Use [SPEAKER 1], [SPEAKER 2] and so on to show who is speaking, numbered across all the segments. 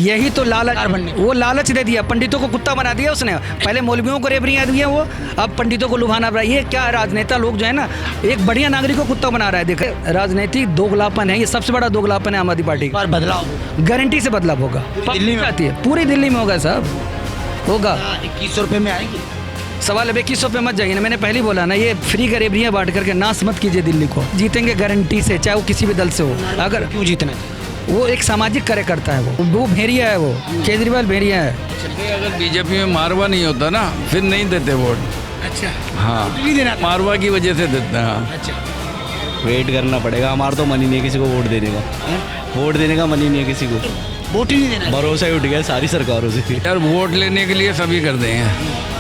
[SPEAKER 1] यही तो लालच, वो लालच दे दिया, पंडितों को कुत्ता बना दिया उसने। पहले मौलवियों को रेबरियाँ दी हैं वो, अब पंडितों को लुभाना पड़ा। ये क्या राजनेता लोग जो है ना, एक बढ़िया नागरिक को कुत्ता बना रहा है। देखे, राजनीतिक दोगलापन है, ये सबसे बड़ा दोगलापन है आम आदमी पार्टी का।
[SPEAKER 2] बदलाव
[SPEAKER 1] गारंटी से बदलाव होगा,
[SPEAKER 2] दिल्ली में
[SPEAKER 1] आती है, पूरी दिल्ली में होगा साहब, होगा।
[SPEAKER 2] 2100 रुपये में आएगी।
[SPEAKER 1] सवाल अब 2100 पे मत जाइए ना, मैंने पहले ही बोला ना, ये फ्री का रेबरियाँ बांट करके नाश मत कीजिए दिल्ली को। जीतेंगे गारंटी से, चाहे वो किसी भी दल से हो। अगर
[SPEAKER 2] क्यों जीतना?
[SPEAKER 1] वो एक सामाजिक कार्यकर्ता है, वो भेड़िया है, वो केजरीवाल भेड़िया है।
[SPEAKER 3] अगर बीजेपी में मारवा नहीं होता ना, फिर नहीं देते वोट।
[SPEAKER 2] अच्छा,
[SPEAKER 3] हाँ,
[SPEAKER 2] नहीं देना,
[SPEAKER 3] मारवा की वजह से देते हैं। हाँ,
[SPEAKER 2] अच्छा,
[SPEAKER 4] वेट करना पड़ेगा। हमारा तो मन ही नहीं है किसी को वोट देने का। वोट देने का मन ही नहीं है किसी को।
[SPEAKER 2] वोट ही नहीं देना।
[SPEAKER 4] भरोसा ही उठ गया सारी सरकारों से।
[SPEAKER 3] यार वोट लेने के लिए सभी कर दें हैं।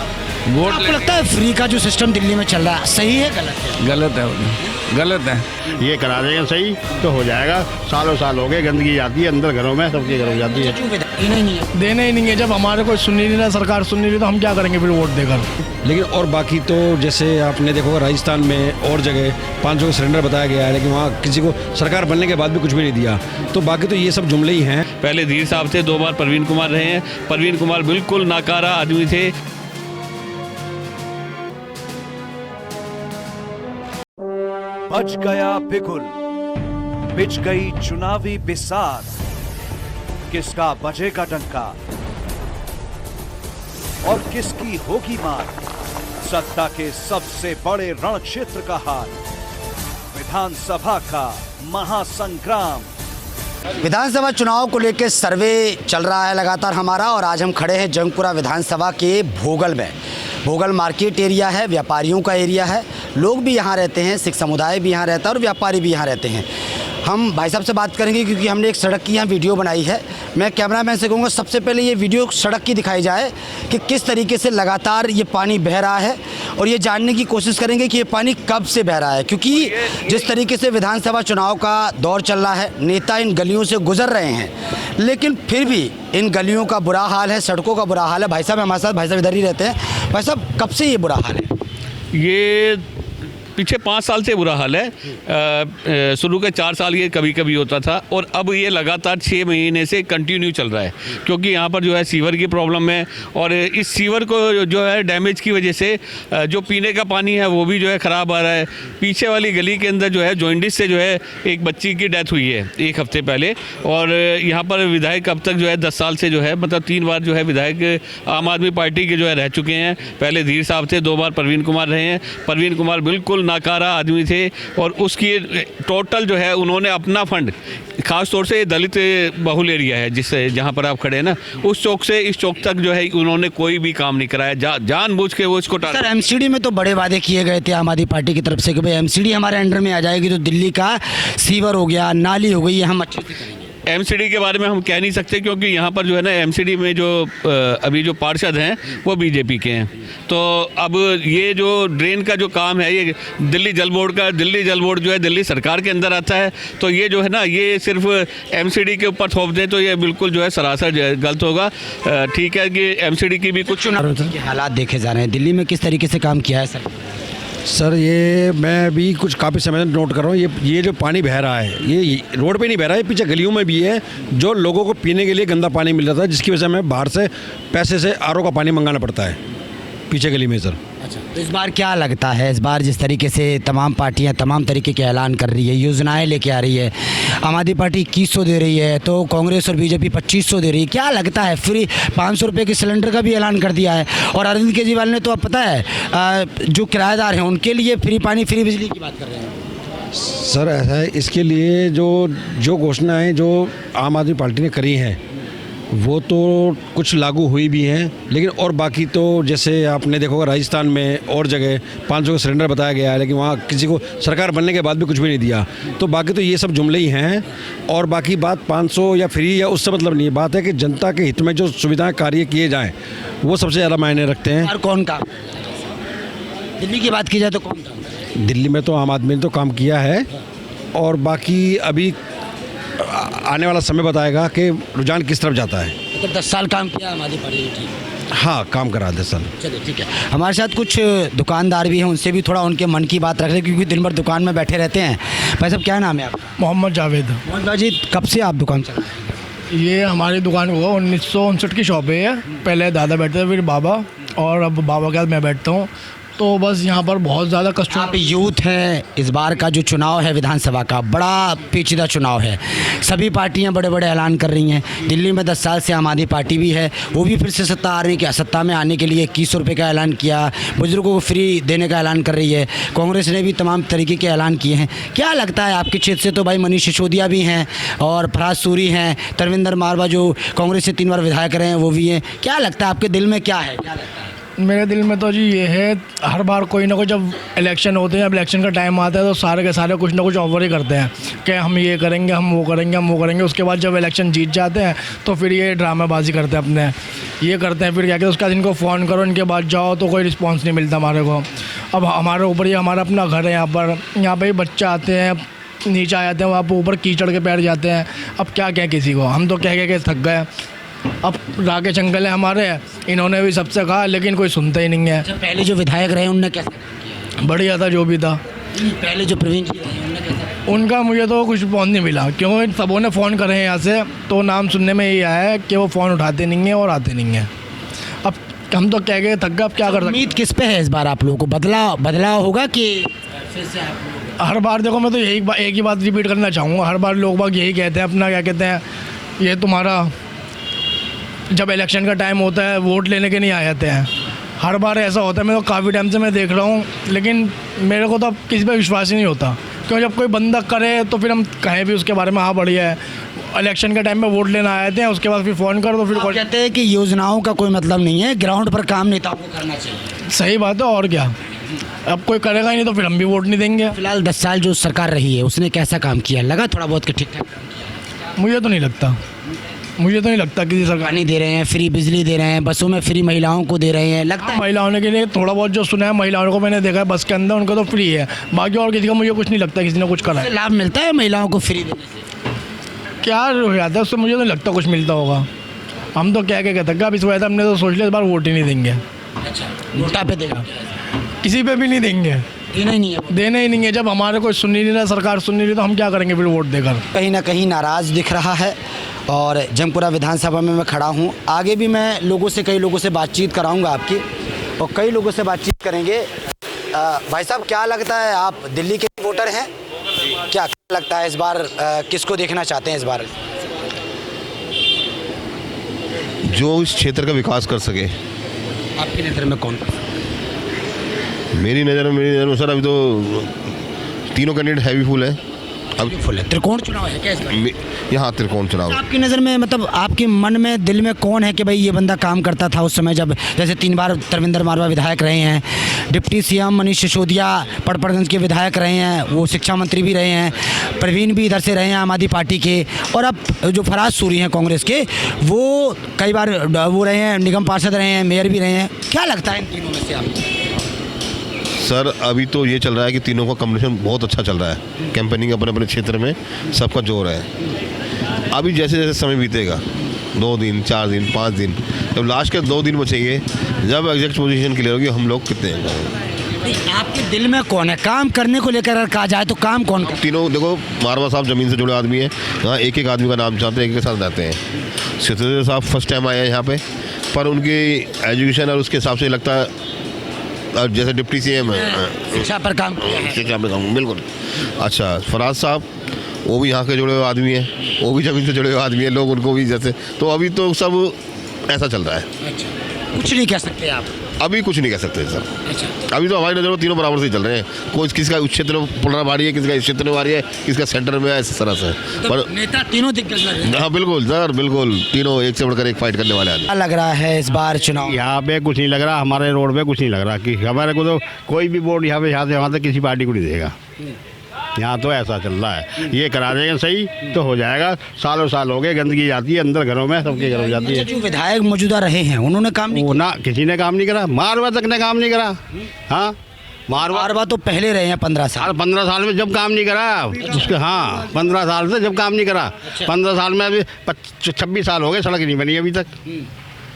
[SPEAKER 3] वोट
[SPEAKER 2] आपको लगता है फ्री का जो सिस्टम दिल्ली में चल रहा है सही है गलत है?
[SPEAKER 3] गलत है, गलत है।
[SPEAKER 5] ये करा देंगे सही तो हो जाएगा। सालों साल हो गए, गंदगी जाती है अंदर घरों में, सबके घरों जाती है।
[SPEAKER 2] देना ही नहीं है।
[SPEAKER 6] देना ही नहीं है। जब हमारे को सुन ही नहीं रहा, सरकार सुन नहीं रही, तो हम क्या करेंगे फिर वोट देकर?
[SPEAKER 7] लेकिन और बाकी तो जैसे आपने देखो राजस्थान में और जगह 500 का सिलेंडर बताया गया है, लेकिन वहाँ किसी को सरकार बनने के बाद भी कुछ भी नहीं दिया। तो बाकी तो ये सब जुमले ही हैं।
[SPEAKER 8] पहले धीर साहब थे, 2 बार परवीन कुमार रहे हैं। परवीन कुमार बिल्कुल नाकारा आदमी थे।
[SPEAKER 9] बज गया बिगुल, बिछ गई चुनावी बिसात, किसका बजेगा डंका और किसकी होगी मार? सत्ता के सबसे बड़े रण क्षेत्र का हाल, विधानसभा का महासंग्राम।
[SPEAKER 2] विधानसभा चुनाव को लेकर सर्वे चल रहा है लगातार हमारा, और आज हम खड़े हैं जंगपुरा विधानसभा के भोगल में। भोगल मार्केट एरिया है, व्यापारियों का एरिया है, लोग भी यहाँ रहते हैं, सिख समुदाय भी यहाँ रहता है और व्यापारी भी यहाँ रहते हैं। हम भाई साहब से बात करेंगे क्योंकि हमने एक सड़क की यहाँ वीडियो बनाई है। मैं कैमरामैन से कहूँगा सबसे पहले ये वीडियो सड़क की दिखाई जाए कि किस तरीके से लगातार ये पानी बह रहा है, और ये जानने की कोशिश करेंगे कि ये पानी कब से बह रहा है। क्योंकि जिस तरीके से विधानसभा चुनाव का दौर चल रहा है, नेता इन गलियों से गुजर रहे हैं, लेकिन फिर भी इन गलियों का बुरा हाल है, सड़कों का बुरा हाल है। भाई साहब हमारे साथ, भाई साहब इधर ही रहते हैं। भाई साहब कब से ये बुरा हाल है?
[SPEAKER 8] ये पीछे 5 साल से बुरा हाल है। शुरू के 4 साल ये कभी कभी होता था, और अब ये लगातार 6 महीने से कंटिन्यू चल रहा है। क्योंकि यहाँ पर जो है सीवर की प्रॉब्लम है, और इस सीवर को जो है डैमेज की वजह से जो पीने का पानी है वो भी जो है ख़राब आ रहा है। पीछे वाली गली के अंदर जो है जॉइंडिस से जो है एक बच्ची की डेथ हुई है 1 हफ्ते पहले, और यहाँ पर विधायक अब तक जो है 10 साल से जो है मतलब 3 बार जो है विधायक आम आदमी पार्टी के जो है रह चुके हैं। पहले धीर साहब थे, 2 बार परवीन कुमार रहे हैं। परवीन कुमार बिल्कुल नाकारा आदमी थे, और उसकी टोटल जो है उन्होंने अपना फंड, खास तौर से दलित बहुल एरिया है जिससे जहाँ पर आप खड़े हैं ना, उस चौक से इस चौक तक जो है उन्होंने कोई भी काम नहीं कराया। जानबूझ के वो इसको
[SPEAKER 2] सर एमसीडी में तो बड़े वादे किए गए थे आम आदमी पार्टी की तरफ से कि भाई एमसीडी हमारे अंडर में आ जाएगी तो दिल्ली का सीवर हो गया, नाली हो गई, ये हम अच्छे से करेंगे।
[SPEAKER 8] एमसीडी के बारे में हम कह नहीं सकते, क्योंकि यहाँ पर जो है ना एमसीडी में जो अभी जो पार्षद हैं वो बीजेपी के हैं। तो अब ये जो ड्रेन का जो काम है ये दिल्ली जल बोर्ड का, दिल्ली जल बोर्ड जो है दिल्ली सरकार के अंदर आता है। तो ये जो है ना ये सिर्फ एमसीडी के ऊपर थोप दें तो ये बिल्कुल जो है सरासर गलत होगा। ठीक है कि एमसीडी की भी कुछ
[SPEAKER 2] चुनाव के हालात देखे जा रहे हैं, दिल्ली में किस तरीके से काम किया है
[SPEAKER 7] सर ये मैं भी कुछ काफ़ी समय से नोट कर रहा हूँ। ये जो पानी बह रहा है ये रोड पे नहीं बह रहा है, पीछे गलियों में भी है, जो लोगों को पीने के लिए गंदा पानी मिल रहा था, जिसकी वजह से हमें बाहर से पैसे से आरओ का पानी मंगाना पड़ता है पीछे गली में सर।
[SPEAKER 2] अच्छा, तो इस बार क्या लगता है, इस बार जिस तरीके से तमाम पार्टियां तमाम तरीके के ऐलान कर रही है, योजनाएं लेके आ रही है, आम आदमी पार्टी 2100 दे रही है तो कांग्रेस और बीजेपी 2500 दे रही है, क्या लगता है? फ्री 500 रुपये के सिलेंडर का भी ऐलान कर दिया है, और अरविंद केजरीवाल ने तो अब पता है जो किराएदार हैं उनके लिए फ्री पानी फ्री बिजली की बात कर रहे हैं।
[SPEAKER 7] सर ऐसा है, इसके लिए जो घोषणाएँ जो आम आदमी पार्टी ने करी हैं वो तो कुछ लागू हुई भी हैं, लेकिन और बाकी तो जैसे आपने देखा होगा राजस्थान में और जगह 500 का सिलेंडर बताया गया है, लेकिन वहाँ किसी को सरकार बनने के बाद भी कुछ भी नहीं दिया। तो बाकी तो ये सब जुमले ही हैं, और बाकी बात 500 या फ्री या उससे मतलब नहीं है। बात है कि जनता के हित में जो सुविधाएं कार्य किए जाएँ वो सबसे ज़्यादा मायने रखते हैं।
[SPEAKER 2] और कौन काम? दिल्ली की बात की जाए तो कौन काम?
[SPEAKER 7] दिल्ली में तो आम आदमी ने तो काम किया है, और बाकी अभी आने वाला समय बताएगा कि रुझान किस तरफ जाता है।
[SPEAKER 2] तो 10 साल काम किया हमारी पार्टी ने, ठीक।
[SPEAKER 7] हाँ, काम करा 10 साल।
[SPEAKER 2] चलिए ठीक है। हमारे साथ कुछ दुकानदार भी हैं, उनसे भी थोड़ा उनके मन की बात रख रहे हैं क्योंकि दिन भर दुकान में बैठे रहते हैं। भाई साहब क्या नाम है आपका?
[SPEAKER 6] मोहम्मद जावेद।
[SPEAKER 2] मोहम्मद भाई जी कब से आप दुकान चला रहे हैं?
[SPEAKER 6] ये हमारी दुकान को 1959 की शॉप है। पहले दादा बैठते थे, फिर बाबा, और अब बाबा के साथ मैं बैठता हूँ। तो बस यहाँ पर बहुत ज़्यादा कस्टमर।
[SPEAKER 2] आप यूथ हैं, इस बार का जो चुनाव है विधानसभा का बड़ा पेचीदा चुनाव है। सभी पार्टियां बड़े बड़े ऐलान कर रही हैं। दिल्ली में 10 साल से आम आदमी पार्टी भी है, वो भी फिर से सत्ता में आने के लिए 2100 रुपये का ऐलान किया। बुजुर्गों को फ्री देने का ऐलान कर रही है। कांग्रेस ने भी तमाम तरीके के ऐलान किए हैं। क्या लगता है आपके क्षेत्र से तो भाई मनीष सिसोदिया भी हैं और फराज सूरी हैं, तरविंदर मारवा जो कांग्रेस से 3 बार विधायक रहे हैं वो भी हैं। क्या लगता है आपके दिल में क्या है?
[SPEAKER 6] मेरे दिल में तो जी ये है, हर बार कोई ना कोई जब इलेक्शन होते हैं, जब इलेक्शन का टाइम आता है तो सारे के सारे कुछ ना कुछ ऑफर ही करते हैं कि हम ये करेंगे, हम वो करेंगे, हम वो करेंगे। उसके बाद जब इलेक्शन जीत जाते हैं तो फिर ये ड्रामेबाजी करते हैं, अपने ये करते हैं। फिर क्या कहते हैं, उसके बाद इनको फ़ोन करो, इनके बाद जाओ तो कोई रिस्पॉन्स नहीं मिलता हमारे को। अब हमारे ऊपर ये हमारा अपना घर है, यहाँ पर ही बच्चे आते हैं, नीचे आ जाते हैं, वहाँ पर ऊपर कीचड़ के बैठ जाते हैं। अब क्या कहें किसी को, हम तो कह के थक गए। अब राकेश अंकल है हमारे, इन्होंने भी सबसे कहा लेकिन कोई सुनता ही नहीं है।
[SPEAKER 2] पहले जो विधायक रहे उनने कैसे?
[SPEAKER 6] बढ़िया था जो भी था।
[SPEAKER 2] पहले जो प्रवीण जी रहे उनने कैसे?
[SPEAKER 6] उनका मुझे तो कुछ फ़ोन नहीं मिला, क्योंकि सबों ने फ़ोन करे हैं यहाँ से, तो नाम सुनने में ये आया है कि वो फ़ोन उठाते नहीं हैं और आते नहीं हैं। अब हम तो कह गए थक गए, अब क्या कर सकते।
[SPEAKER 2] उम्मीद किस पे है इस बार आप लोगों को? बदलाव होगा कि फिर से
[SPEAKER 6] हर बार देखो, मैं तो एक ही बात रिपीट करना चाहूँगा। हर बार लोग बाग यही कहते हैं अपना, क्या कहते हैं, ये तुम्हारा जब इलेक्शन का टाइम होता है वोट लेने के नहीं आ जाते हैं। हर बार ऐसा होता है। मैं तो काफ़ी टाइम से मैं देख रहा हूँ, लेकिन मेरे को तो अब किसी पे विश्वास ही नहीं होता। क्यों, जब कोई बंदा करे तो फिर हम कहें भी उसके बारे में, हाँ बढ़िया है। इलेक्शन के टाइम में वोट लेना आए थे, उसके बाद फिर फ़ोन कर दो, फिर
[SPEAKER 2] कहते हैं कि योजनाओं का कोई मतलब नहीं है, ग्राउंड पर काम नेताओं को करना चाहिए।
[SPEAKER 6] सही बात है, और क्या। अब कोई करेगा ही नहीं तो फिर हम भी वोट नहीं देंगे।
[SPEAKER 2] फिलहाल 10 साल जो सरकार रही है उसने कैसा काम किया? लगा थोड़ा बहुत ठीक ठाक?
[SPEAKER 6] मुझे तो नहीं लगता किसी सरकार
[SPEAKER 2] पानी दे रहे हैं, फ्री बिजली दे रहे हैं, बसों में फ्री महिलाओं को दे रहे हैं, लगता है
[SPEAKER 6] महिलाओं के लिए थोड़ा बहुत जो सुना है, महिलाओं को मैंने देखा है बस के अंदर, उनको तो फ्री है। बाकी और किसी का मुझे कुछ नहीं लगता किसी ने कुछ करा है।
[SPEAKER 2] लाभ मिलता है महिलाओं को फ्री देने से?
[SPEAKER 6] क्या हो जाता है उससे, मुझे नहीं लगता कुछ मिलता होगा। हम तो क्या कहते हैं, अब इस वजह से हमने तो सोच लिया इस बार वोट ही नहीं देंगे।
[SPEAKER 2] अच्छा, नोटा पे देगा?
[SPEAKER 6] किसी पे भी नहीं देंगे,
[SPEAKER 2] देना ही नहीं है। जब हमारे कोई सुन ही नहीं रहा, सरकार सुन नहीं रही, तो हम क्या करेंगे फिर वोट देकर? कहीं ना कहीं नाराज़ दिख रहा है। और जंगपुरा विधानसभा में मैं खड़ा हूँ, आगे भी मैं कई लोगों से बातचीत कराऊंगा आपकी, और कई लोगों से बातचीत करेंगे। भाई साहब, क्या लगता है, आप दिल्ली के वोटर हैं, क्या लगता है इस बार किसको देखना चाहते हैं इस बार?
[SPEAKER 10] जो इस क्षेत्र का विकास कर सके।
[SPEAKER 2] आपकी नज़र में कौन?
[SPEAKER 10] मेरी नज़र में सर अभी तो तीनों कैंडिडेट हैवी फुल है। अब
[SPEAKER 2] फुल है। त्रिकोण चुनाव है क्या इस बार?
[SPEAKER 10] यहाँ त्रिकोण चुनाव।
[SPEAKER 2] आपकी नज़र में, मतलब आपके मन में, दिल में कौन है कि भाई ये बंदा काम करता था उस समय जब, जैसे 3 बार तरविंदर मारवा विधायक रहे हैं, डिप्टी सीएम मनीष सिसोदिया पड़पड़गंज के विधायक रहे हैं, वो शिक्षा मंत्री भी रहे हैं, प्रवीण भी इधर से रहे हैं आम आदमी पार्टी के, और अब जो फराज सूरी हैं कांग्रेस के, वो कई बार वो रहे हैं, निगम पार्षद रहे हैं, मेयर भी रहे हैं। क्या लगता है इन तीनों में से आपको?
[SPEAKER 10] सर अभी तो ये चल रहा है कि तीनों का कॉम्बिनेशन बहुत अच्छा चल रहा है। कैंपेनिंग अपने अपने क्षेत्र में सबका जोर है। अभी जैसे जैसे समय बीतेगा, 2 दिन 4 दिन 5 दिन, जब लास्ट के 2 दिन बचेंगे, जब एग्जैक्ट पोजीशन क्लियर होगी हम लोग कितने हैं।
[SPEAKER 2] आपके दिल में कौन है काम करने को लेकर? अगर कहा जाए तो काम कौन कर?
[SPEAKER 10] तीनों देखो, मारवा साहब ज़मीन से जुड़े आदमी हैं, यहाँ एक एक आदमी का नाम जानते हैं, एक के साथ रहते हैं। सिसोदिया साहब फर्स्ट टाइम आए हैं यहाँ पे, पर उनकी एजुकेशन और उसके हिसाब से लगता है, और जैसे डिप्टी सीएम है,
[SPEAKER 2] शिक्षा पर काम किया है।
[SPEAKER 10] शिक्षा पर काम, बिल्कुल। अच्छा, फराज साहब वो भी यहाँ के जुड़े हुए आदमी हैं, वो भी ज़मीन से जुड़े हुए आदमी हैं, लोग उनको भी जैसे, तो अभी तो सब ऐसा चल रहा है।
[SPEAKER 2] अच्छा, कुछ नहीं कह सकते आप?
[SPEAKER 10] अभी कुछ नहीं कह सकते सर।
[SPEAKER 2] अच्छा,
[SPEAKER 10] अभी तो हमारी नज़र में तीनों बराबर से चल रहे हैं। कोई किसका उस क्षेत्र में पुलरा भारी है, किसका इस क्षेत्र में भारी है, किसका सेंटर में है, इस तरह से।
[SPEAKER 2] तो पर नेता तीनों दिग्गज लग रहे हैं।
[SPEAKER 10] हाँ बिल्कुल सर, बिल्कुल, तीनों एक से बढ़कर एक फाइट करने वाले आदमी।
[SPEAKER 2] क्या लग रहा है इस बार चुनाव?
[SPEAKER 5] यहाँ पे कुछ नहीं लग रहा, हमारे रोड पे कुछ नहीं लग रहा कि हमारे को तो कोई भी वोट यहाँ से वहाँ तक किसी पार्टी को नहीं देगा। यहाँ तो ऐसा चल रहा है, ये करा देंगे सही तो हो जाएगा। सालों साल हो गए, गंदगी जाती है अंदर घरों में, सबके घरों जाती है।
[SPEAKER 2] जो विधायक मौजूदा रहे हैं उन्होंने काम नहीं
[SPEAKER 5] ना, किसी ने काम नहीं करा, मारवा तक ने काम नहीं करा। हाँ,
[SPEAKER 2] मारवा तो पहले रहे हैं 15 साल।
[SPEAKER 5] 15 साल में जब काम नहीं करा उसके, हाँ 15 साल से जब काम नहीं करा। 15 साल में अभी 26 साल हो गए, सड़क नहीं बनी अभी तक,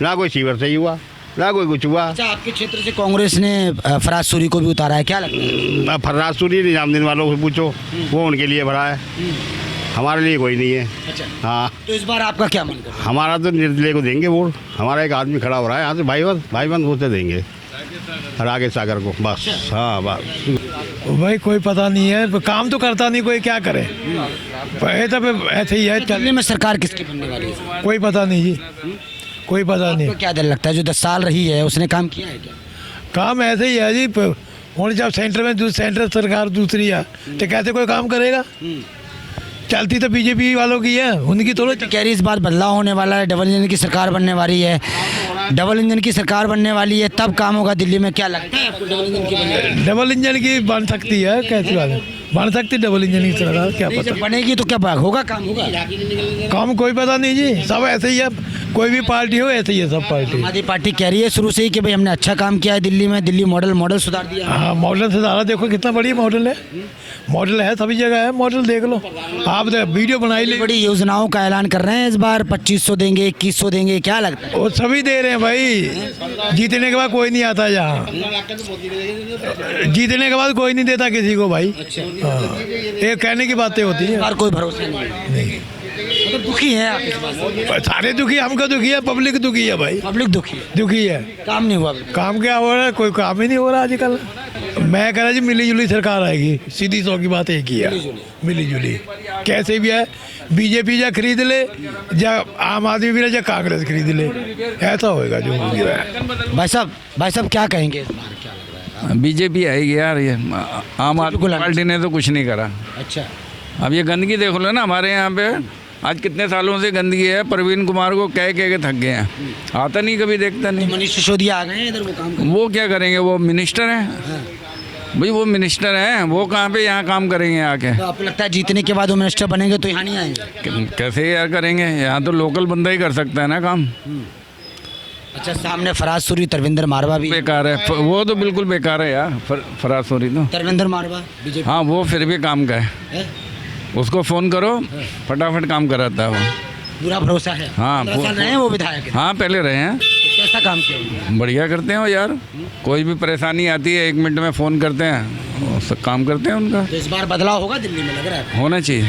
[SPEAKER 5] ना कोई सीवर सही हुआ, ना कोई कुछ हुआ।
[SPEAKER 2] अच्छा, आपके क्षेत्र से कांग्रेस ने फराज सूरी को भी उतारा है, क्या लगता है?
[SPEAKER 5] फराज सूरी निजामुद्दीन वालों से पूछो, वो उनके लिए भरा है। हमारे लिए कोई नहीं है।
[SPEAKER 2] अच्छा,
[SPEAKER 5] हाँ,
[SPEAKER 2] तो इस बार आपका क्या मन कर रहा
[SPEAKER 5] हमारा तो निर्दलीय को देंगे वोट। हमारा एक आदमी खड़ा हो रहा है यहाँ से, भाईबंद वोटे देंगे राकेश सागर को, बस। हाँ बस।
[SPEAKER 6] भाई कोई पता नहीं है, काम तो करता नहीं कोई, क्या करे। तो ऐसे ही है,
[SPEAKER 2] दिल्ली में सरकार किसकी बनने वाली है?
[SPEAKER 6] कोई पता नहीं जी, कोई पता नहीं।
[SPEAKER 2] आपको क्या डर लगता है, जो 10 साल रही है उसने काम किया है क्या?
[SPEAKER 6] काम ऐसे ही है जी, और जब सेंटर में सेंटर सरकार दूसरी है तो कैसे कोई काम करेगा। चलती तो बीजेपी वालों की है, उनकी थोड़ा।
[SPEAKER 2] कह रही इस बार बदलाव होने वाला है, डबल इंजन की सरकार बनने वाली है, डबल इंजन की सरकार बनने वाली है, तब काम होगा दिल्ली में। क्या लगता है आपको डबल इंजन की?
[SPEAKER 6] डबल इंजन की बन सकती है, कैसी बात है, बन सकती है डबल इंजन की सरकार, क्या पता।
[SPEAKER 2] जब बनेगी तो क्या होगा, काम होगा?
[SPEAKER 6] काम कोई पता नहीं जी, सब ऐसे ही है, कोई भी पार्टी हो ऐसे ही है सब पार्टी।
[SPEAKER 2] आधी पार्टी कह रही है शुरू से ही कि भाई हमने अच्छा काम किया है दिल्ली में, दिल्ली मॉडल सुधार दिया।
[SPEAKER 6] हाँ, मॉडल सुधारा, देखो कितना बढ़िया मॉडल है, मॉडल है सभी जगह है, मॉडल देख लो आप, वीडियो बनाई ले।
[SPEAKER 2] बड़ी योजनाओं का ऐलान कर रहे हैं इस बार, 2500 देंगे, 2100 देंगे, क्या लगता है?
[SPEAKER 6] वो सभी दे रहे हैं भाई, जीतने के बाद कोई नहीं आता यहाँ, जीतने के बाद कोई नहीं देता किसी को भाई। हाँ, ये कहने की बातें होती हैं।
[SPEAKER 2] बार कोई भरोसा नहीं, मतलब दुखी है आप इस बात से?
[SPEAKER 6] सारे दुखी, हमको दुखी है, पब्लिक दुखी है भाई,
[SPEAKER 2] पब्लिक दुखी है। काम नहीं हुआ?
[SPEAKER 6] काम क्या हो रहा है, कोई काम ही नहीं हो रहा आजकल। मैं कह रहा जी मिली जुली सरकार आएगी, सीधी सौ की बात एक ही है, मिली जुली। कैसे भी है, बीजेपी या खरीद ले, या आम आदमी भी ले, या कांग्रेस खरीद ले, ऐसा होएगा जो हो रहा है।
[SPEAKER 2] भाई साहब क्या कहेंगे इस बार, क्या लग रहा है?
[SPEAKER 3] बीजेपी आएगी यार, ये आम आदमी पार्टी ने तो कुछ नहीं करा।
[SPEAKER 2] अच्छा,
[SPEAKER 3] अब ये गंदगी देख लो ना हमारे यहाँ पे, आज कितने सालों से गंदगी है। प्रवीण कुमार को कह के थक गए हैं, आता नहीं, कभी देखता नहीं।
[SPEAKER 2] मनीष सिसोदिया आ गए हैं इधर, वो काम कर।
[SPEAKER 3] वो क्या करेंगे, वो मिनिस्टर हैं भाई, वो मिनिस्टर हैं, वो कहाँ पे यहाँ काम करेंगे आके?
[SPEAKER 2] तो आपको लगता है जीतने के बाद वो मिनिस्टर बनेंगे तो यहाँ नहीं आएंगे?
[SPEAKER 3] कैसे यार करेंगे, यहाँ तो लोकल बंदा ही कर सकता है ना काम।
[SPEAKER 2] अच्छा, सामने फराज सूरी, तरविंदर मारवा भी।
[SPEAKER 3] बेकार है वो तो, बिल्कुल बेकार है यार फराज सूरी तो।
[SPEAKER 2] तरविंदर मारवा बीजेपी,
[SPEAKER 3] हाँ, वो फिर भी काम का है, उसको फ़ोन करो फटाफट काम कराता है वो।
[SPEAKER 2] पूरा भरोसा है।
[SPEAKER 3] हाँ,
[SPEAKER 2] 15 साल रहे हैं वो विधायक।
[SPEAKER 3] हाँ, पहले रहे हैं।
[SPEAKER 2] तो कैसा काम किया?
[SPEAKER 3] बढ़िया करते हैं वो यार, कोई भी परेशानी आती है 1 मिनट में फ़ोन करते हैं, और सब काम करते हैं उनका।
[SPEAKER 2] तो इस बार बदलाव होगा दिल्ली में, लग रहा है?
[SPEAKER 3] होना चाहिए,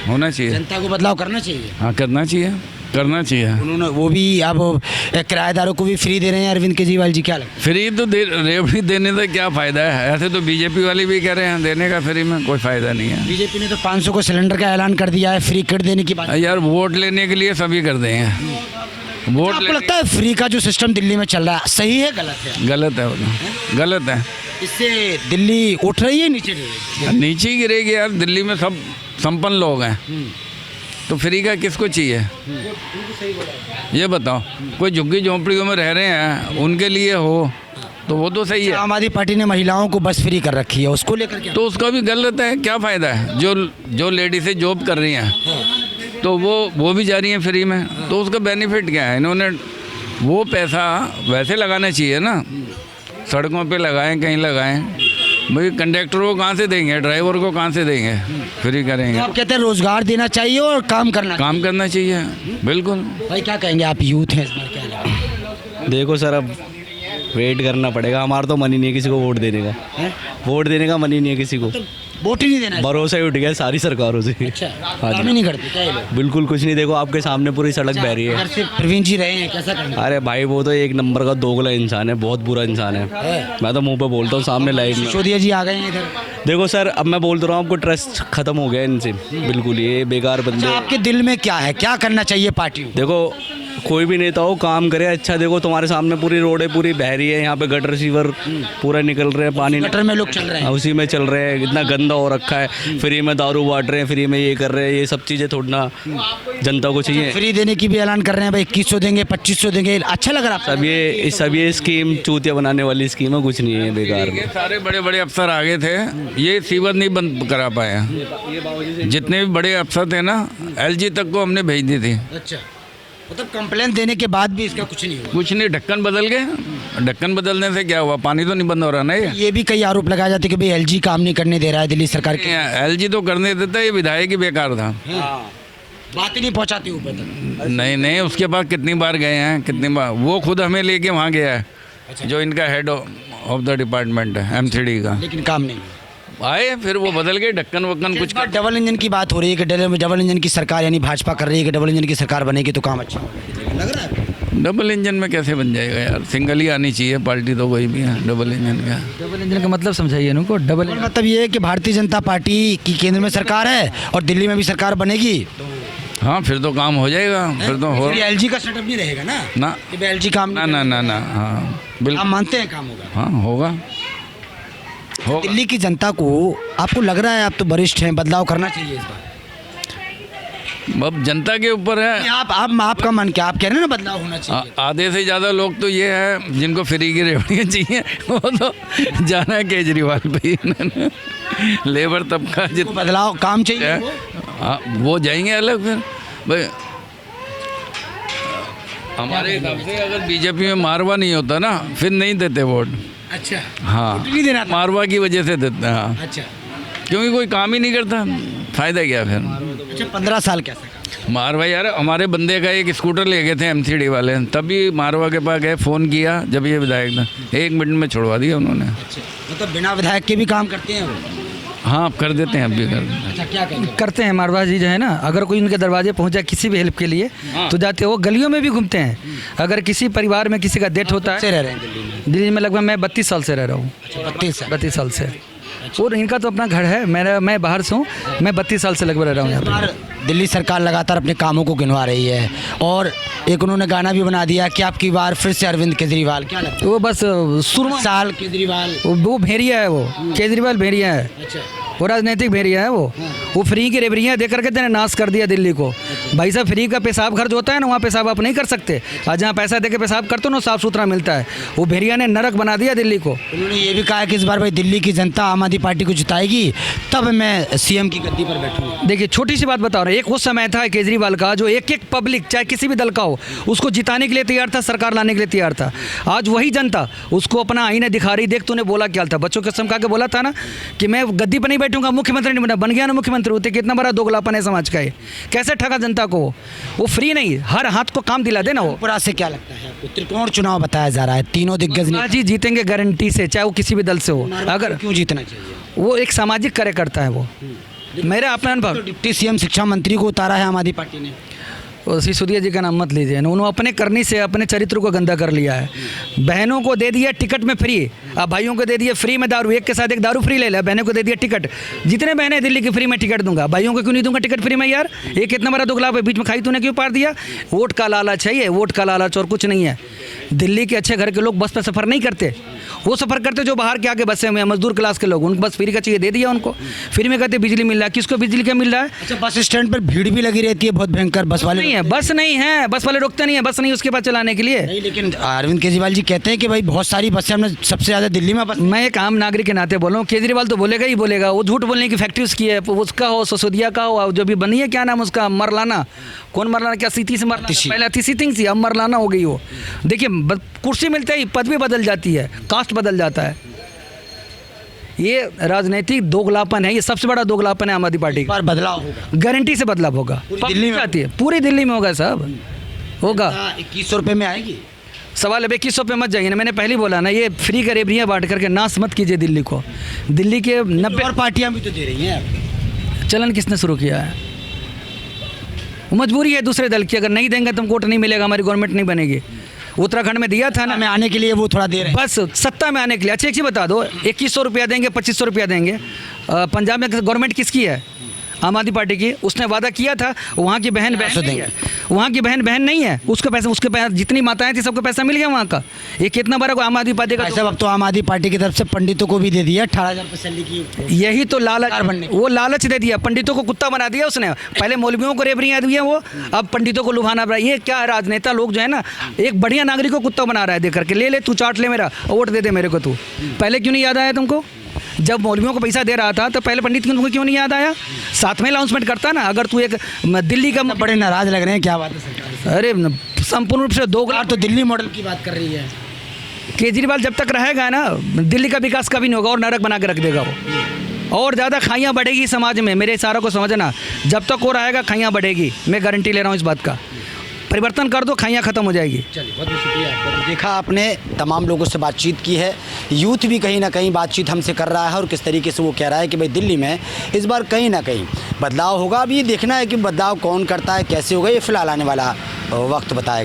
[SPEAKER 3] होना चाहिए,
[SPEAKER 2] जनता को बदलाव करना चाहिए।
[SPEAKER 3] हाँ करना चाहिए, करना चाहिए।
[SPEAKER 2] उन्होंने वो भी अब किराएदारों को भी फ्री दे रहे हैं अरविंद केजरीवाल जी, क्या लगता है?
[SPEAKER 3] फ्री तो रेवड़ी देने से क्या फ़ायदा है, ऐसे तो बीजेपी वाले भी कह रहे हैं देने का, फ्री में कोई फ़ायदा नहीं है।
[SPEAKER 2] बीजेपी ने तो 500 को सिलेंडर का ऐलान कर दिया है, फ्री किट देने की बात।
[SPEAKER 3] यार वोट लेने के लिए सभी कर देंगे, वोट
[SPEAKER 2] आपको लगता है फ्री का जो सिस्टम दिल्ली में चल रहा है सही है, गलत है?
[SPEAKER 3] गलत है वो तो, गलत है।
[SPEAKER 2] इससे दिल्ली उठ रही है, नीचे गिरेगी?
[SPEAKER 3] नीचे ही गिरेगी यार, दिल्ली में सब संपन्न लोग हैं, तो फ्री का किसको चाहिए ये बताओ? कोई झुग्गी झोंपड़ियों में रह रहे हैं उनके लिए हो तो वो तो सही है।
[SPEAKER 2] आम आदमी पार्टी ने महिलाओं को बस फ्री कर रखी है, उसको लेकर क्या?
[SPEAKER 3] तो उसका भी गलत है, क्या फ़ायदा है? जो लेडीज़ें जॉब कर रही हैं तो वो भी जा रही हैं फ्री में, तो उसका बेनिफिट क्या है? इन्होंने वो पैसा वैसे लगाना चाहिए ना, सड़कों पे लगाएं, कहीं लगाएं। भाई कंडक्टरों को कहाँ से देंगे, ड्राइवर को कहाँ से देंगे, फ्री करेंगे?
[SPEAKER 2] तो आप कहते हैं रोजगार देना चाहिए और काम करना
[SPEAKER 3] चाहिए, बिल्कुल।
[SPEAKER 2] भाई क्या कहेंगे, आप यूथ हैं, इस बार क्या लगा?
[SPEAKER 4] देखो सर, अब वेट करना पड़ेगा, हमारा तो मन ही नहीं है किसी को वोट देने का, वोट देने का मन ही नहीं है किसी को,
[SPEAKER 2] वोट ही नहीं देना,
[SPEAKER 4] भरोसा ही उठ गया सारी सरकारों से।
[SPEAKER 2] अच्छा,
[SPEAKER 4] हाँ
[SPEAKER 2] काम ही नहीं करते क्या ये लोग?
[SPEAKER 4] बिल्कुल कुछ नहीं, देखो आपके सामने पूरी सड़क बह रही है।
[SPEAKER 2] अगर सिर्फ प्रवीण जी रहे हैं, कैसा करना?
[SPEAKER 4] अरे भाई वो तो एक नंबर का दोगला इंसान है, बहुत बुरा इंसान है, मैं तो मुंह पे बोलता हूँ सामने लाइव में।
[SPEAKER 2] सिसोदिया जी आ गए हैं इधर।
[SPEAKER 4] देखो सर, अब मैं बोल तो रहा हूँ आपको ट्रस्ट खत्म हो गया इनसे, बिल्कुल ये बेकार बंदे।
[SPEAKER 2] आपके दिल में क्या है, क्या करना चाहिए पार्टी को?
[SPEAKER 4] देखो कोई भी नेता हो काम करे अच्छा, देखो तुम्हारे सामने पूरी रोडें पूरी बह रही है, यहाँ पे गटर सीवर पूरा निकल रहे हैं, पानी
[SPEAKER 2] गटर में लोग चल रहे हैं,
[SPEAKER 4] उसी में चल रहे हैं, इतना गंदा हो रखा है, फ्री में दारू बांट रहे हैं, फ्री में ये कर रहे हैं, ये सब चीज़ें थोड़ा जनता को चाहिए।
[SPEAKER 2] फ्री देने की भी ऐलान कर रहे हैं, भाई 2100 देंगे, 2500 देंगे, अच्छा लग रहा है?
[SPEAKER 4] सब ये स्कीम चूतिया बनाने वाली स्कीम है, कुछ नहीं है, बेकार।
[SPEAKER 3] ये सारे बड़े बड़े अफसर आ गए थे, ये सीवर नहीं बंद करा पाए, जितने भी बड़े अफसर थे ना, LG तक को हमने भेज दी थी।
[SPEAKER 2] अच्छा, मतलब कंप्लेन देने के बाद भी इसका कुछ नहीं हुआ?
[SPEAKER 3] कुछ नहीं, ढक्कन बदल गए, ढक्कन बदलने से क्या हुआ, पानी तो नहीं बंद हो रहा ना।
[SPEAKER 2] ये भी कई आरोप लगाए जाते कि भाई LG काम नहीं करने दे रहा है दिल्ली सरकार के।
[SPEAKER 3] LG तो करने देता, ये विधायक ही बेकार था,
[SPEAKER 2] बात ही नहीं पहुंचाती ऊपर तक।
[SPEAKER 3] नहीं, उसके बाद कितनी बार गए हैं, कितनी बार वो खुद हमें लेके वहाँ गया है, जो इनका हेड ऑफ द डिपार्टमेंट है M3D का,
[SPEAKER 2] लेकिन काम नहीं।
[SPEAKER 3] आए फिर वो बदल गए, ढक्कन वक्कन कुछ कर।
[SPEAKER 2] डबल इंजन की बात हो रही है कि डबल इंजन की सरकार यानी भाजपा कर रही है कि डबल इंजन की सरकार बनेगी तो काम अच्छा होगा, लग रहा है?
[SPEAKER 3] डबल इंजन में कैसे बन जाएगा यार, सिंगल ही आनी चाहिए पार्टी तो कोई भी है। डबल इंजन का
[SPEAKER 1] डबल इंजन का मतलब समझाइए इनको। डबल
[SPEAKER 2] मतलब ये है कि भारतीय जनता पार्टी की केंद्र में सरकार है और दिल्ली में भी सरकार बनेगी,
[SPEAKER 3] हाँ फिर तो काम हो जाएगा, फिर तो हो।
[SPEAKER 2] एलजी का सेटअप नहीं रहेगा ना?
[SPEAKER 3] ना
[SPEAKER 2] एलजी काम
[SPEAKER 3] ना ना ना ना, हाँ बिल्कुल।
[SPEAKER 2] आप मानते हैं काम होगा?
[SPEAKER 3] हाँ होगा।
[SPEAKER 2] दिल्ली की जनता को आपको लग रहा है, आप तो वरिष्ठ हैं, बदलाव करना चाहिए इस बार?
[SPEAKER 3] अब जनता के ऊपर है।
[SPEAKER 2] आपका मन क्या, आप कह रहे हैं ना बदलाव होना चाहिए?
[SPEAKER 3] आधे से ज़्यादा लोग तो ये है जिनको फ्री की रेवड़ियाँ चाहिए, वो तो जाना है केजरीवाल पे ही। लेबर तबका जितना
[SPEAKER 2] बदलाव काम चाहिए
[SPEAKER 3] वो जाएंगे अलग। फिर भाई हमारे हिसाब से अगर बीजेपी में मारवा नहीं होता ना फिर नहीं देते वोट।
[SPEAKER 2] अच्छा,
[SPEAKER 3] हाँ
[SPEAKER 2] नहीं देना था।
[SPEAKER 3] मारवा की वजह से देते हैं। हाँ
[SPEAKER 2] अच्छा,
[SPEAKER 3] क्योंकि कोई काम ही नहीं करता, फायदा क्या फिर।
[SPEAKER 2] अच्छा 15 साल कैसा काम?
[SPEAKER 3] मारवा यार, हमारे बंदे का एक स्कूटर ले गए थे एमसीडी वाले, तभी मारवा के पास गए, फ़ोन किया जब ये विधायक था, 1 मिनट में छुड़वा दिया उन्होंने।
[SPEAKER 2] अच्छा, मतलब बिना विधायक के भी काम करते हैं वो?
[SPEAKER 3] हाँ करते हैं, अब भी करते हैं।
[SPEAKER 2] अच्छा, क्या
[SPEAKER 1] करते हैं मारवा जी जो है ना, अगर कोई उनके दरवाजे पहुंच जाए किसी भी हेल्प के लिए तो जाते हैं। वो गलियों में भी घूमते हैं। अगर किसी परिवार में किसी का डेथ होता है।
[SPEAKER 2] रह रहे हैं दिल्ली में?
[SPEAKER 1] दिल्ली में लगभग मैं 32 साल से रह रहा हूँ। 32 साल से। और इनका तो अपना घर है, मैं बाहर से हूँ, मैं 32 साल से लगभग रह रहा हूँ यहाँ पर।
[SPEAKER 2] दिल्ली सरकार लगातार अपने कामों को गिनवा रही है और एक उन्होंने गाना भी बना दिया कि आपकी बार फिर से अरविंद केजरीवाल। क्या लगता है?
[SPEAKER 1] वो बस सुरमा
[SPEAKER 2] साल केजरीवाल,
[SPEAKER 1] वो भेड़िया है, वो केजरीवाल भेड़िया है।
[SPEAKER 2] अच्छा,
[SPEAKER 1] वो राजनीतिक भेड़िया है। वो फ्री की रेवड़ियाँ दे करके तेने नाश कर दिया दिल्ली को। भाई साहब फ्री का पेशाब खर्च होता है ना, वहाँ पेशाब आप नहीं कर सकते। आज जहाँ पैसा दे के पेशाब करते हो ना साफ़ सुथरा मिलता है। वो भेड़िया ने नरक बना दिया दिल्ली को।
[SPEAKER 2] उन्होंने ये भी कहा कि इस बार भाई दिल्ली की जनता आम आदमी पार्टी को जिताएगी तब मैं सीएम की गद्दी पर बैठूंगा।
[SPEAKER 1] देखिए छोटी सी बात बता रहा हूँ, एक वो समय था केजरीवाल का जो एक पब्लिक चाहे किसी भी दल का हो उसको जिताने के लिए तैयार था, सरकार लाने के लिए तैयार था। आज वही जनता उसको अपना आईने दिखा रही। देख तूने बोला क्या था, बच्चों के कसम खा के बोला था ना कि मैं गद्दी पर नहीं बैठूंगा, मुख्यमंत्री नहीं बना, बन गया ना मुख्यमंत्री। होते कितना बड़ा दोगलापन है समाज का। कैसे ठगा जनता को? वो फ्री नहीं, हर हाथ को काम दिला देना। वो
[SPEAKER 2] पूरा से क्या लगता है आपको? त्रिकोण चुनाव बताया जा रहा है, तीनों दिग्गज
[SPEAKER 1] जी जीतेंगे गारंटी से, चाहे वो किसी भी दल से हो। अगर
[SPEAKER 2] क्यों जीतना चाहिए?
[SPEAKER 1] वो एक सामाजिक कार्य करता है। वो मेरा अपना अनुभव।
[SPEAKER 2] डिप्टी सीएम शिक्षा मंत्री को उतारा है आम आदमी पार्टी ने।
[SPEAKER 1] सिसोदिया जी का नाम मत लीजिए, उन्होंने अपने करनी से अपने चरित्र को गंदा कर लिया है। बहनों को दे दिया टिकट में फ्री, अब भाइयों को दे दिया फ्री में दारू, एक के साथ एक दारू फ्री ले लिया। बहनों को दे दिया टिकट, जितने बहनें दिल्ली की फ्री में टिकट दूंगा, भाइयों को क्यों नहीं दूंगा टिकट फ्री में? यार ये कितना बड़ा दुगलाप है, बीच में खाई तूने क्यों पार दिया? वोट का लालच है ये, वोट का लालच और कुछ नहीं है। दिल्ली के अच्छे घर के लोग बस पर सफ़र नहीं करते, वो सफ़र करते जो बाहर के आके बसे हुए हैं मजदूर क्लास के लोग, उनको बस फ्री का चाहिए, दे दिया उनको। फ्री में कहते बिजली मिल रहा है, किसको बिजली क्या मिल रहा है?
[SPEAKER 2] अच्छा, बस स्टैंड पर भीड़ भी लगी रहती है बहुत भयंकर, बस वाले
[SPEAKER 1] नहीं है, बस नहीं है, बस वाले रुकते नहीं है, बस नहीं उसके पास चलाने के लिए।
[SPEAKER 2] नहीं, लेकिन अरविंद केजरीवाल जी कहते हैं कि भाई बहुत सारी बसें हमने सबसे ज़्यादा दिल्ली में बस।
[SPEAKER 1] मैं एक आम नागरिक के नाते बोल रहा हूँ, केजरीवाल तो बोलेगा ही बोलेगा, वो झूठ बोलने की फैक्ट्री उसकी है, उसका हो, सिसोदिया का हो, जो भी बनी है क्या नाम उसका, मरलाना, कौन मरलाना, क्या सीती से मरलाना, पहले तीसी थिंग थी, अब मरलाना हो गई वो। देखिए कुर्सी मिलते ही पदवी बदल जाती है, कास्ट बदल जाता है। ये राजनीतिक दोगलापन है, ये सबसे बड़ा दोगलापन है आम आदमी पार्टी का।
[SPEAKER 2] बदलाव होगा,
[SPEAKER 1] गारंटी से बदलाव होगा,
[SPEAKER 2] दिल्ली में
[SPEAKER 1] आती है, पूरी दिल्ली में होगा साहब, होगा।
[SPEAKER 2] 2100 रुपये में आएगी?
[SPEAKER 1] सवाल अब 2100 पे मत जाइए ना, मैंने पहले बोला ना, ये फ्री का रेवड़ियाँ बांट करके नाश मत कीजिए दिल्ली को। दिल्ली के 90
[SPEAKER 2] और पार्टियां भी तो दे रही हैं।
[SPEAKER 1] चलन किसने शुरू किया है? मजबूरी है दूसरे दल की, अगर नहीं देंगे तो वोट नहीं मिलेगा, हमारी गवर्नमेंट नहीं बनेगी। उत्तराखंड में दिया था ना,
[SPEAKER 2] में आने के लिए वो थोड़ा दे रहे हैं,
[SPEAKER 1] बस सत्ता में आने के लिए। अच्छी अच्छी बता दो, 2100 रुपया देंगे, 2500 रुपया देंगे। पंजाब में गवर्नमेंट किसकी है? आम आदमी पार्टी की। उसने वादा किया था, वहाँ की बहन नहीं है, वहाँ की बहन नहीं है, उसको पैसा, उसके पैसा जितनी माताएं थी सबको पैसा मिल गया वहाँ का। ये कितना बड़ा आम आदमी पार्टी का।
[SPEAKER 2] अब तो आम आदमी पार्टी की तरफ से पंडितों को भी दे दिया 18,000 सैलरी की।
[SPEAKER 1] यही तो लालच, वो लालच दे दिया, पंडितों को कुत्ता बना दिया उसने। पहले मौलवियों को रेवड़ियाँ दी हैं वो, अब पंडितों को लुभाना पड़ा। ये क्या राजनेता लोग जो है ना, एक बढ़िया नागरिक को कुत्ता बना रहा है, देख करके ले तू चाट ले मेरा, वोट दे दे मेरे को तू। पहले क्यों नहीं याद आया तुमको? जब मौलवियों को पैसा दे रहा था तो पहले पंडित तुमको क्यों नहीं याद आया? साथ में अनाउंसमेंट करता ना। अगर तू एक दिल्ली का,
[SPEAKER 2] बड़े नाराज लग रहे हैं, क्या बात है सरकार?
[SPEAKER 1] अरे संपूर्ण रूप से दोगलाप।
[SPEAKER 2] तो दिल्ली मॉडल की बात कर रही है।
[SPEAKER 1] केजरीवाल जब तक रहेगा ना, दिल्ली का विकास कभी नहीं होगा और नरक बना के रख देगा वो। और ज़्यादा खाइयाँ बढ़ेगी समाज में, मेरे इशारों को समझना। जब तक वो रहेगा खाइयाँ बढ़ेगी, मैं गारंटी ले रहा हूँ इस बात का। परिवर्तन कर दो, खाइयाँ ख़त्म हो जाएगी।
[SPEAKER 2] चलिए, बहुत बहुत शुक्रिया आपका। तो देखा आपने, तमाम लोगों से बातचीत की है, यूथ भी कहीं ना कहीं बातचीत हमसे कर रहा है और किस तरीके से वो कह रहा है कि भाई दिल्ली में इस बार कहीं ना कहीं बदलाव होगा। अब ये देखना है कि बदलाव कौन करता है, कैसे होगा, ये फिलहाल आने वाला वक्त बताएगा।